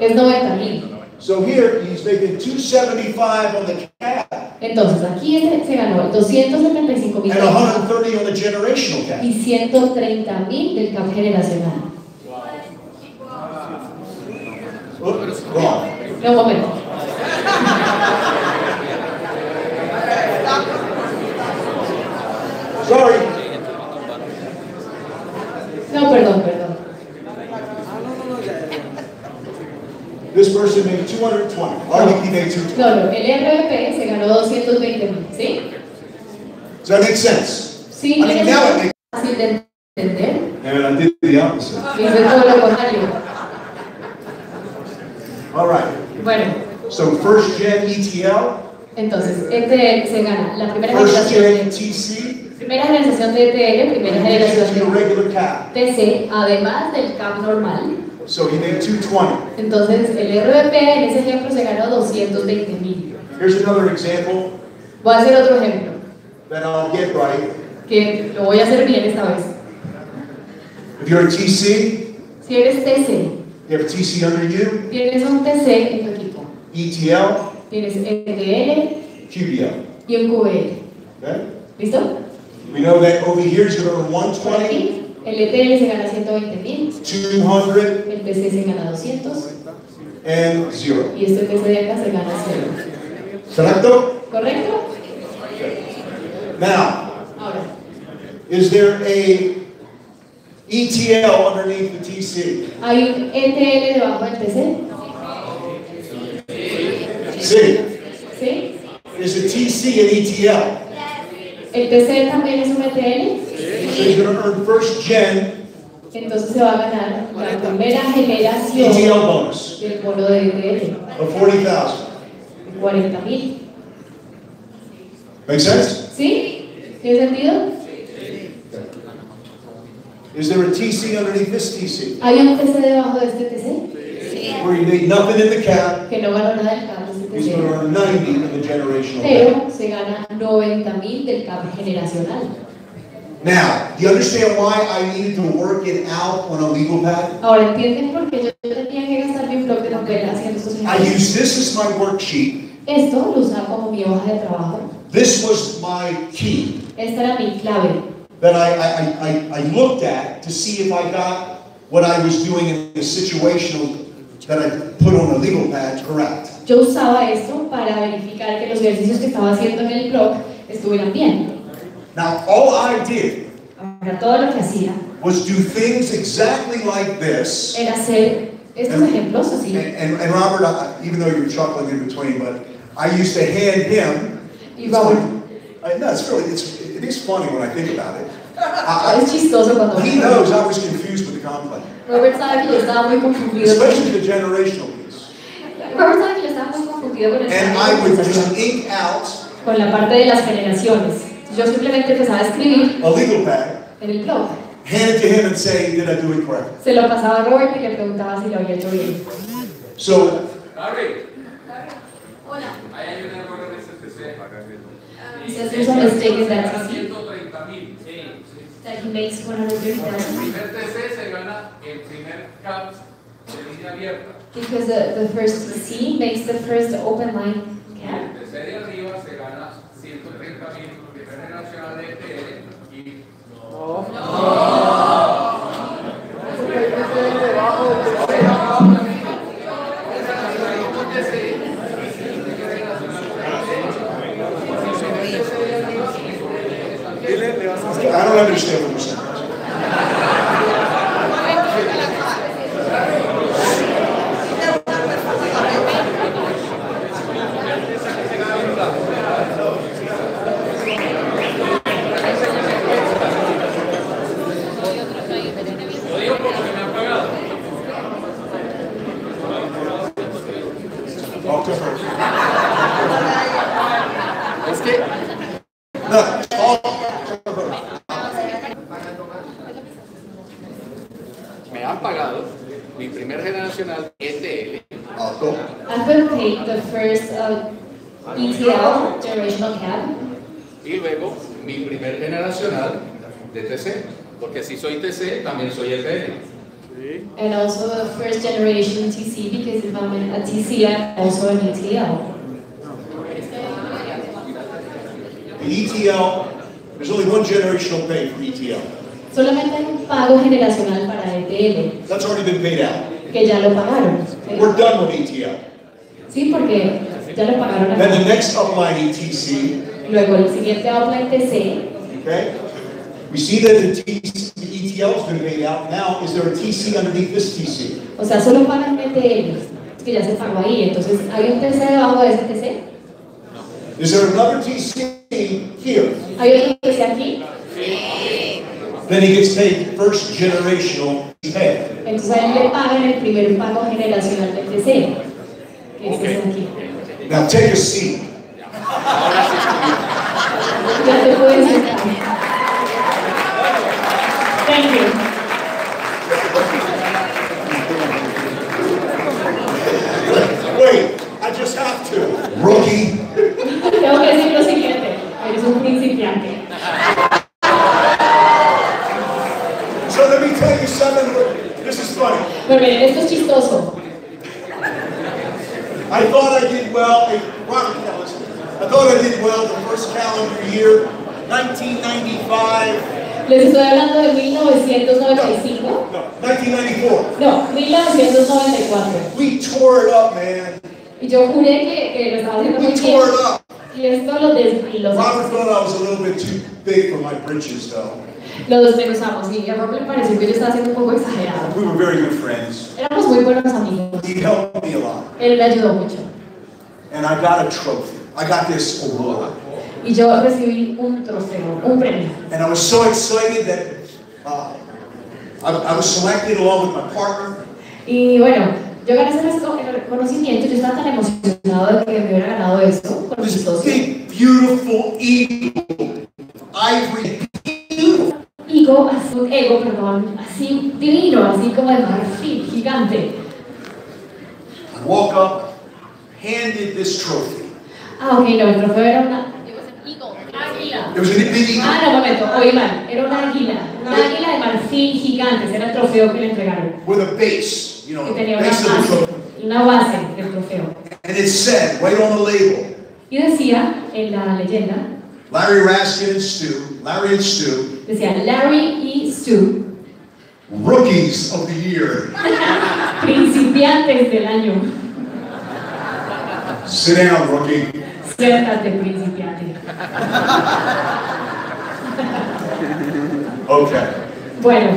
Es 90,000. So here he's making 275 on the cap Entonces aquí se ganó 275,000 and 130 on the generational cap. y 130,000 del CAP generacional. No, un momento. Sorry. No, perdón. This person made 220. I think he made 220. No, el RVP se ganó 220.000, ¿sí? Does that make sense? Sí, I mean, now it makes fácil de entender. And I did the opposite. Hice todo lo contrario. All right. Bueno, So first gen ETL, entonces, ETL se gana la primera first generación gen de TC, primera generación de ETL, primera and generación your de regular cap. TC, además del CAP normal. So he made 220. Entonces, el RVP en ese ejemplo se ganó 220.000. Here's another example Voy a hacer otro ejemplo, that I'll get right. que lo voy a hacer bien esta vez. If you're a TC, Si eres TC, you have a TC under you, tienes un TC en tu equipo, ETL, tienes ETL QBL. y un QL. Okay? ¿Listo? We know that over here is going to earn Por 120, aquí, el ETL se gana 120.000, 200, el TC se gana 200 and 0. y este TC de acá se gana 0. Correcto? ¿Correcto? Now, Ahora, is there a ETL underneath the TC? ¿hay un ETL debajo del TC? Sí. ¿Sí? Is a TC an ETL? ¿El TC también es un ETL? So he's going to earn first gen Entonces se va a ganar la primera generación ETL bonus del bono de ETL, of 40,000. 40.000. Make sense? ¿Sí? ¿Tiene sentido? Is there a TC underneath this TC? ¿Hay un TC debajo de este TC? Where he made nothing in the cap, Que no ganó nada del CAP de he's este going to TC, earn 90 in the generational cap. pero se gana 90.000 del CAP generacional. Now, do you understand why I needed to work it out on a legal pad? Ahora, ¿entienden por qué yo tenía que gastarme un bloque de papel haciendo estos I ejemplos? used this as my worksheet. Esto lo usaba como mi hoja de trabajo. This was my key Esta era mi clave. that I looked at to see if I got what I was doing in the situational that I put on a legal pad correct. Yo usaba esto para verificar que los ejercicios que estaba haciendo en el blog estuvieran bien. Now, all I did Ahora, todo lo que hacía was do things exactly like this. era hacer estos ejemplos así. And Robert, even though you're chuckling in between, but I used to hand him. Y Robert, No, it is funny when I think about it. es chistoso cuando He knows I was confused with the complex, Robert sabe que yo estaba muy confundido. especially the generational piece. Robert sabe que yo estaba muy confundido con el And I would just ink out con la parte de las generaciones. Yo simplemente empezaba a escribir a legal pad, en el blog. hand it to him, and say, "Did I do it correctly?" Se lo pasaba a Robert y le preguntaba si lo había hecho bien. So, Harry, Hola. ahí hay un error en ese TC. He says there's a mistake in that Gana TC, 130.000. that he makes El 130,000 primer TC se gana el primer CAP de línea abierta. because the first TC makes the first open line cap. El TC de arriba se gana 130.000, primer generacional de ETL y... I don't understand what you're saying. Lo digo porque me han pagado. Es que no, Me han pagado mi primer generacional ETL. I've been paid the first ETL generational cap, Y luego mi primer generacional de TC, porque si soy TC también soy ETL. and also the first generation TC because if I'm a TC, I'm also an ETL. the ETL, there's only one generational pay for ETL. Solamente hay un pago generacional para ETL, That's already been paid out. que ya lo pagaron. ¿sí? We're done with ETL. Sí, porque ya le pagaron a Then the next upline ETC. Luego el siguiente upline TC. Okay? We see that the ETL has been paid out. Now, is there a TC underneath this TC? O sea, solo pagan ETL, es que ya se pagó ahí. Entonces, ¿hay un TC debajo de ese TC? Is there another TC here? ¿Hay otro TC aquí? Then he gets paid first generational pay. Entonces a él le pagan el primer pago generacional del TC. Que este es aquí. Now take a seat. Ya te puedes sentar. Thank you. Wait, I just have to. Rookie. Tengo que decir lo siguiente. Eres un principiante. So let me tell you something. This is funny. Pero miren, esto es chistoso. I thought I did well. Hey, Robert, listen. I thought I did well the first calendar year, 1995. Les estoy hablando de 1995. No, 1994. No, 1994. We tore it up, man. Y yo juré que lo estaba haciendo muy We bien. tore it up. Y esto lo desglosamos. Robert thought I was a little bit too big for my britches, though. Lo desmenuzamos y a Robert le pareció que yo estaba siendo un poco exagerado. We were very good friends. Éramos muy buenos amigos. He helped me a lot. Él me ayudó mucho. And I got a trophy. I got this award. Y yo recibí un trofeo, un premio. And I was so excited that I was selected along with my partner. Y bueno, yo gané ese reconocimiento. Yo estaba tan emocionado de que me hubiera ganado esto con mis This socios. big, beautiful eagle, ivory, beautiful. Ego, perdón, así divino, así como de marfil, gigante. I walk up, handed this trophy. Ah, ok, no, el trofeo era una... Águila. It was a big eagle. Ah, no, momento, oí mal. Era una águila de marfil gigante. Ese era el trofeo que le entregaron. With a base, you know, Que tenía base of the trophy. una base del trofeo. And it said, right on the label, Y decía en la leyenda, Larry, Raskin, and Stu, decía Larry y Stu, Rookies of the Year. principiantes del año. Sit down, rookie. Siéntate, principiante. Okay. Bueno,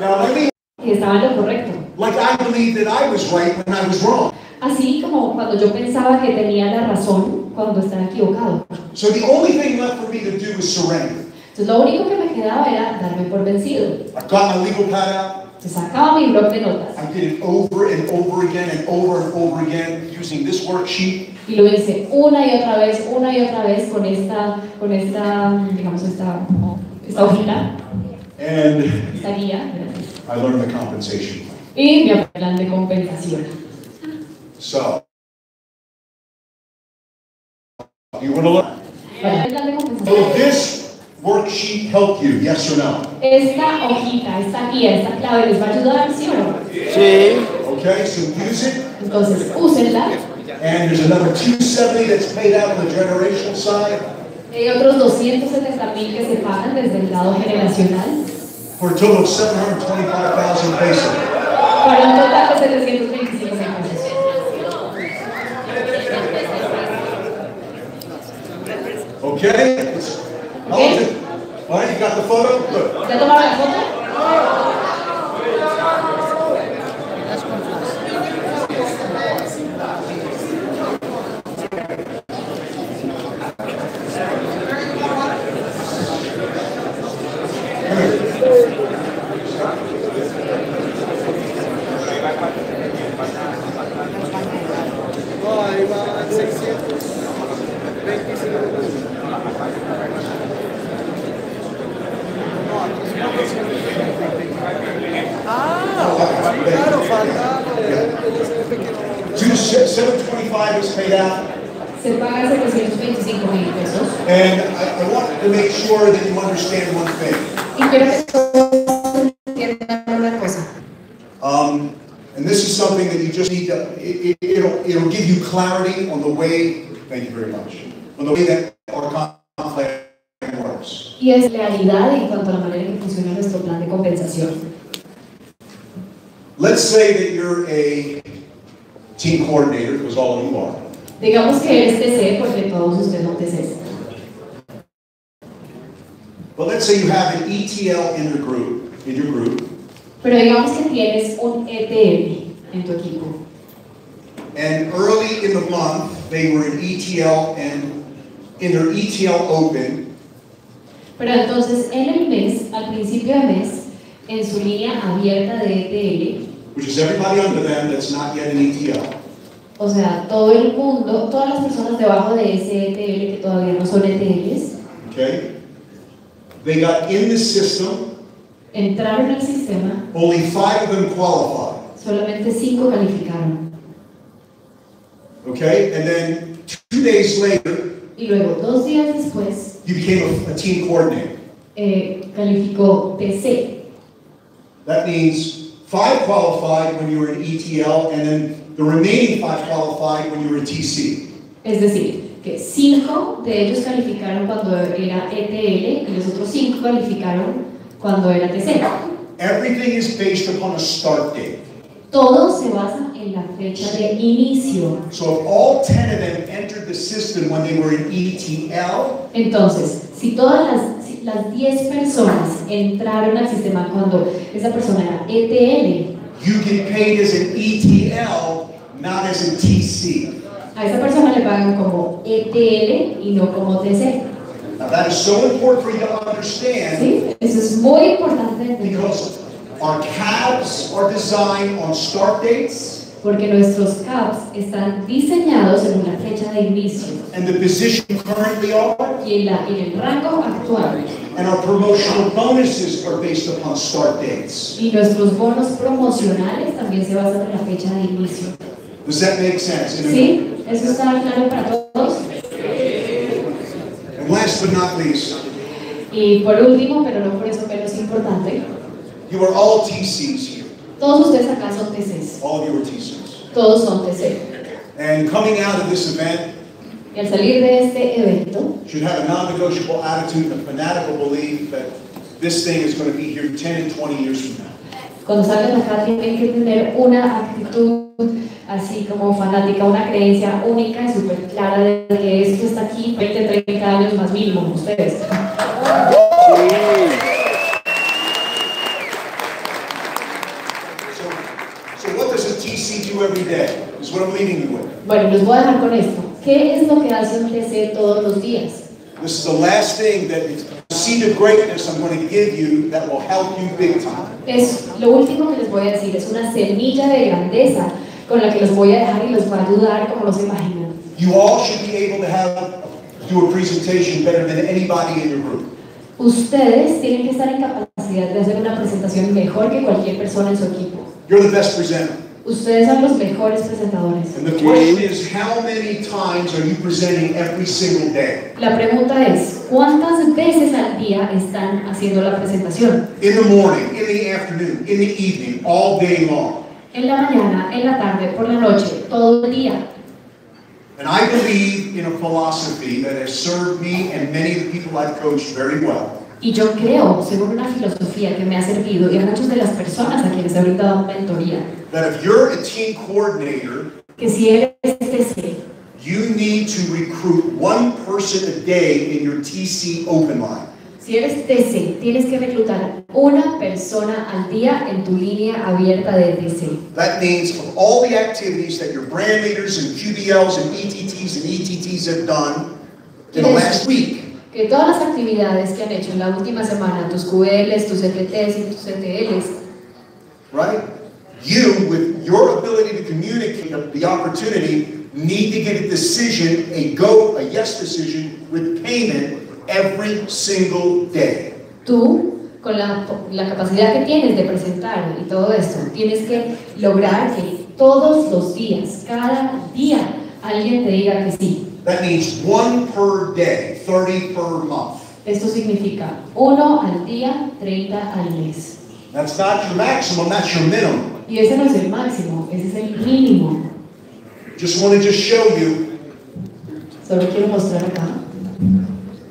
Now let me, y estaba en lo correcto. like I believe that I was right when I was wrong. Así como cuando yo pensaba que tenía la razón cuando estaba equivocado. So the only thing left for me to do is surrender. Entonces lo único que me quedaba era darme por vencido. I got my legal pad out. Entonces sacaba mi blog de notas I did it over and over again and over again using this worksheet. y lo hice una y otra vez con esta, digamos, esta hojita, And esta guía, I learned the compensation plan. y mi plan de compensación. So, you want to learn? Bueno, el plan de Will compensación. this worksheet help you? Yes or no? Esta hojita, esta guía, esta clave les va a ayudar, ¿sí o no? Sí. Okay, so use it. Entonces, úsenla. And there's another 270 that's paid out on the generational side Hay otros 270,000 que se pagan desde el lado generacional for a total of 725,000 pesos. para un total de 725 pesos. Okay? How is it? All right, you got the photo? Good. ¿Ya tomaron la foto? Claro, falta. 725 is paid out. Se paga 725,000 pesos. And I want to make sure that you understand one thing. Y quiero que todos entiendan una cosa. And this is something that you just need to, it'll give you clarity on the way, thank you very much, on the way that our comp plan works. Y es realidad en cuanto a la manera en que funciona nuestro plan de compensación. Let's say that you're a team coordinator, because all of you are. Digamos que eres TC porque todos ustedes son TCs. But let's say you have an ETL in your group. Pero digamos que tienes un ETL en tu equipo. And early in the month, they were in ETL, and in their ETL open, Pero entonces en el mes, al principio de mes, en su línea abierta de ETL, which is everybody under them that's not yet in ETL, o sea, todo el mundo, todas las personas debajo de ese ETL que todavía no son ETLs, okay? They got in the system, entraron al sistema, only 5 of them qualified, solamente 5 calificaron. okay? And then 2 days later, Y luego, 2 días después, you became a team coordinator. calificó TC. That means 5 qualified when you were in ETL, and then the remaining 5 qualified when you were in TC. Es decir, que 5 de ellos calificaron cuando era ETL y los otros 5 calificaron cuando era TC. Everything is based upon a start date. Todo se basa en la fecha de inicio. So if all 10 of them entered the system when they were in ETL, Entonces, si todas las 10 personas entraron al sistema cuando esa persona era ETL, you get paid as an ETL, not as a TC. a esa persona le pagan como ETL y no como TC. Now that is so important for you to understand, ¿Sí? Eso es muy importante entender. because our CABs are designed on start dates, Porque nuestros CAPs están diseñados en una fecha de inicio and the position currently are, y en el rango actual. and our promotional bonuses are based upon start dates. Y nuestros bonos promocionales también se basan en la fecha de inicio. Does that make sense? ¿Sí? ¿Eso está claro para todos? And last but not least, Y por último, pero no por eso menos importante, you are all TCs here. todos ustedes acá son TCs. All of you are TCs. Todos son TC. And coming out of this event, Y al salir de este evento, should have a non-negotiable attitude and a fanatical belief that this thing is going to be here 10 and 20 years from now. cuando salgan acá tienen que tener una actitud así como fanática, una creencia única y súper clara de que esto está aquí 20, 30 años más mínimo, ustedes. So what does a TC do every day? Is what I'm leaving you with. Bueno, les voy a dejar con esto. ¿Qué es lo que hace un TC todos los días? This is the last thing, that seed of greatness I'm going to give you that will help you big time. Es lo último que les voy a decir, es una semilla de grandeza con la que los voy a dejar y los va a ayudar como no se imaginan. You all should be able to do a presentation better than anybody in your group. Ustedes tienen que estar en capacidad de hacer una presentación mejor que cualquier persona en su equipo. You're the best presenter. Ustedes son los mejores presentadores. And the question is, how many times are you presenting every single day? La pregunta es, ¿cuántas veces al día están haciendo la presentación? In the morning, in the afternoon, in the evening, all day long. En la mañana, en la tarde, por la noche, todo el día. And I believe in a philosophy that has served me and many of the people I've coached very well. Y yo creo, según una filosofía que me ha servido y a muchas de las personas a quienes he brindado mentoría, That if you're a team coordinator, que si eres TC, you need to recruit one person a day in your TC open line. si eres TC, tienes que reclutar una persona al día en tu línea abierta de TC. That means of all the activities that your brand leaders and QBLs and ETTs and ETTs have done in the last week, Que todas las actividades que han hecho en la última semana, tus QLs, tus FTs y tus ETLs, right? You, with your ability to communicate the opportunity, need to get a decision, a yes decision with payment every single day. tú, con la capacidad que tienes de presentar y todo esto, tienes que lograr que todos los días, cada día, alguien te diga que sí. That means 1 per day, 30 per month. Esto significa 1 al día, 30 al mes. That's not your maximum, that's your minimum. Y ese no es el máximo, ese es el mínimo. Just want to just show you, Solo quiero mostrar acá.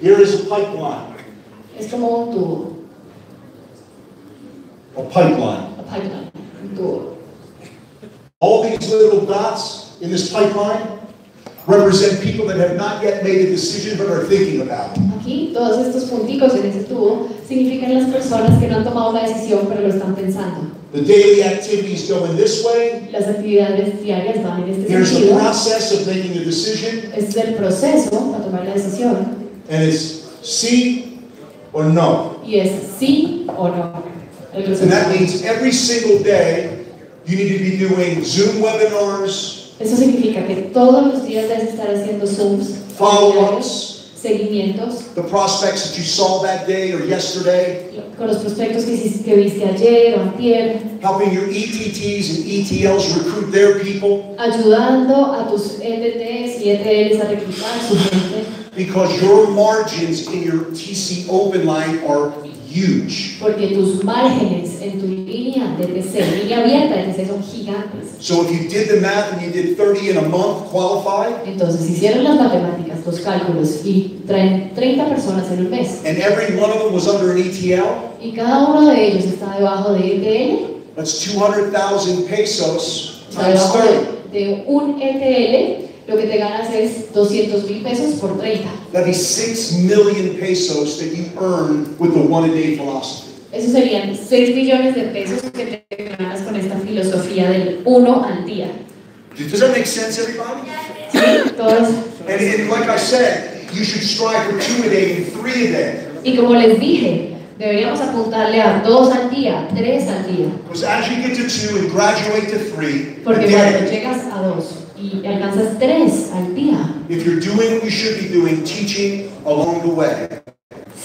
here is a pipeline. Es como un tubo, A pipeline. un tubo. All these little dots in this pipeline represent people that have not yet made a decision but are thinking about it. Aquí, todos estos punticos en ese tubo significan las personas que no han tomado una decisión pero lo están pensando. The daily activities go in this way. Las actividades diarias van en este Here's the sentido. process of making a decision. Este es el proceso para tomar la decisión. And it's sí or no. Y es sí o no. El And that means every single day you need to be doing Zoom webinars, Eso significa que todos los días debes estar haciendo Zooms, follow-ups, seguimientos, the prospects that you saw that day or yesterday, con los prospectos que viste ayer o antier, helping your ETTs and ETLs recruit their people, ayudando a tus ETTs y ETLs a reclutar su gente, because your margins in your TC open line are huge. porque tus márgenes en tu línea de TC, línea abierta de TC son gigantes. So if you did the math and you did 30 in a month qualified, Entonces hicieron las matemáticas, los cálculos y traen 30 personas en un mes. and every one of them was under an ETL, Y cada uno de ellos está debajo de ETL, that's 200,000 pesos está times debajo 30. de un ETL, lo que te ganas es 200,000 pesos por 30. That'd be 6 million pesos that you earn with the one-a-day philosophy. Eso serían 6 millones de pesos que te ganas con esta filosofía del 1 al día. Does that make sense, everybody? ¿Sí? Todos. And like I said, you should strive for 2 a day and 3 a day. Y como les dije, deberíamos apuntarle a 2 al día, 3 al día. Because as you get to 2 and graduate to 3, Porque a cuando day, llegas a 2 y alcanzas 3 al día, if you're doing what you should be doing, teaching along the way,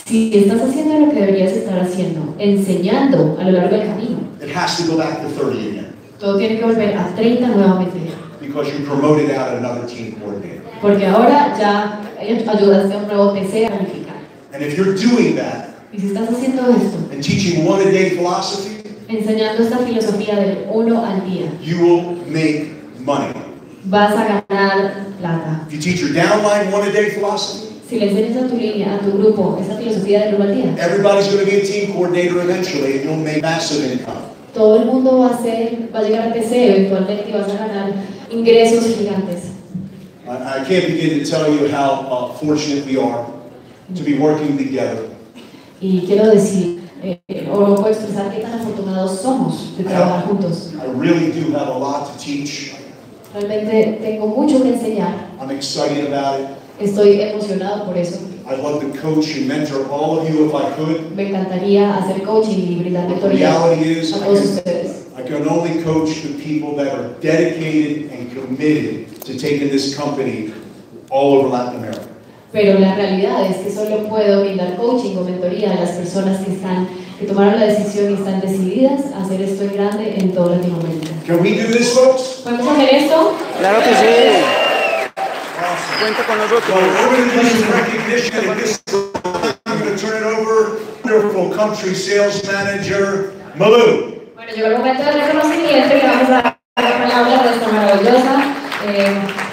si estás haciendo lo que deberías estar haciendo, enseñando a lo largo del camino, it has to go back to 30 again. todo tiene que volver a 30 nuevamente. Because you promoted out another team coordinator. Porque ahora ya ayudaste a un nuevo TC a calificar. And if you're doing that Y si estás haciendo esto, and teaching one-a-day philosophy, enseñando esta filosofía del 1 al día, you will make money. vas a ganar plata. If you teach your downline one-a-day philosophy, Si le enseñas a tu línea, a tu grupo, esa filosofía del 1 al día, everybody's going to be a team coordinator eventually, and you'll make massive income. todo el mundo va a llegar a TC eventualmente y vas a ganar ingresos gigantes. I can't begin to tell you how fortunate we are to be working together. Y quiero decir, o no puedo expresar qué tan afortunados somos de trabajar juntos. I really do have a lot to teach. Realmente tengo mucho que enseñar. I'm excited about it. Estoy emocionado por eso. I'd love to coach and mentor all of you if I could. Me encantaría hacer coaching y brindar The mentoría reality is, a todos ustedes. I can only coach the people that are dedicated and committed to taking this company all over Latin America. Pero la realidad es que solo puedo brindar coaching o mentoría a las personas que tomaron la decisión y están decididas a hacer esto en grande en toda Latinoamérica. Can we do this, folks? ¿Podemos hacer esto? Claro que sí. Cuenta con nosotros. Well, we're going to do some recognition at this time. I'm going to turn it over to wonderful country sales manager, Malou. Bueno, llegó el momento del reconocimiento y le vamos a dar la palabra a nuestra maravillosa